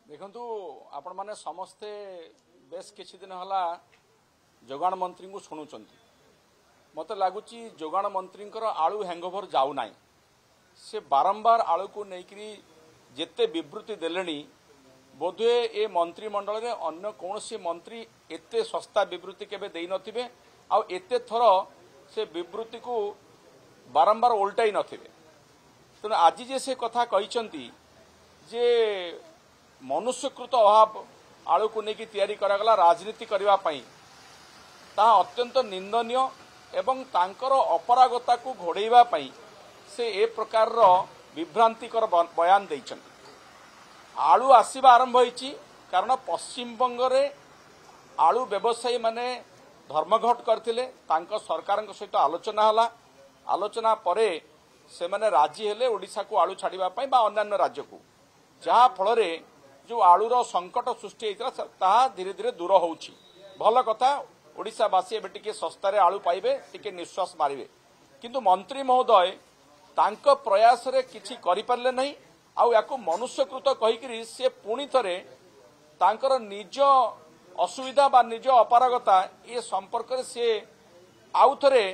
देखु आपण मैंने समस्ते बेस किछि दिन हला जोगाण मंत्री को शुणुंट मत लगुच जोगाण मंत्री आलू हैंगओवर जाऊ ना से बारंबार आलू को लेकिन जेते विवृत्ति देले बोधे ए मंत्रिमंडल में अन्य कौन मंत्री एते सस्ता विवृत्ति केबे देई नथिबे आ एते थर से विवृत्ति को बारंबार उल्टाई नथिबे। तेणु आज जे से कथा कहिसंती जे मनुष्यकृत अभाव आलू को लेकिन तैयारी करागला राजनीति करबा पई ता अत्यंत निंदनीय एवं तांकर अपरागता को घोड़ेबा पई से ए प्रकार विभ्रांतिकर बयान देइछन। आलू आसीबा आरंभ होईची कारण पश्चिम बंग रे आलू व्यवसायी माने धर्मघट करथिले तांको सरकार सहित आलोचना परे से माने राजी हेले ओडिशा को आलू छाड़िबा पई बा अन्य राज्य को जहा फल रे जो आलूर संकट सृष्टि होइतला ताहा धीरे धीरे दूर होउची। भल कथा ओडिशावासी एबे टिके सस्तारे आलू पाइबे टिके निश्वास मारिबे किंतु मंत्री महोदय तांको प्रयास रे किछि करि परले नहीं आउ याको मनुष्यकृत कहिकरी से पुणी थरे तांकर निज असुविधा बा निज अपारगता ये संपर्क रे से आउ थरे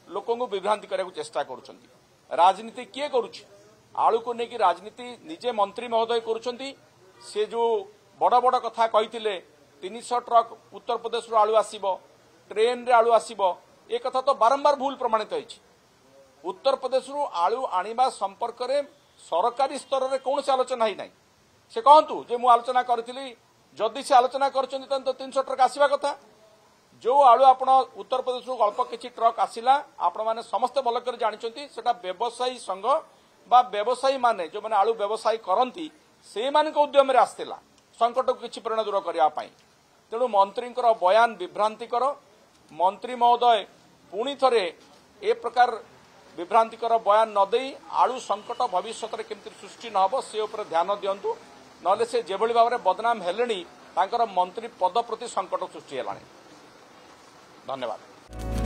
लोकों को विभ्रांति करने को चेष्टा करुछंती। राजनीति किए करुछि आलू को लेकिन राजनीति निजे मंत्री महोदय करुछंती। से जो बड़ बड़ कथा कहिथिले 300 ट्रक उत्तर प्रदेश रो आलू आसीबो ट्रेन रे आलू आसीबो ए कथा तो बारंबार भूल प्रमाणित होइछि। उत्तर प्रदेश रो आलू आनिबा संपर्क रे सरकारी स्तर रे कौन से आलोचना ही नहीं। से कहतु जे मु आलोचना करथिली जदि से आलोचना करछंती तो 300 ट्रक आसीबा कथा। जो आलू आपण उत्तर प्रदेश रो अल्प किछि ट्रक आसिला आपण माने समस्त भल कर जानिछंती सेटा व्यवसायी संघ बा व्यवसायी माने जो माने आलू व्यवसाय करंती से मान को उद्यम रे आस्तिला संकट को किछि प्रेरणा दूर करिया पई। तेणु मंत्रींकर बयान विभ्रांतिकर मंत्री महोदय पुणी थरे ए प्रकार विभ्रांतिकर बयान न देई आलू संकट भविष्य में केमती सृष्टि न हो से ऊपर ध्यान दिंतु नले से जेभली भाव में बदनाम हेलेनी तांकर मंत्री पद प्रति संकट सृष्टि हेलानी। धन्यवाद।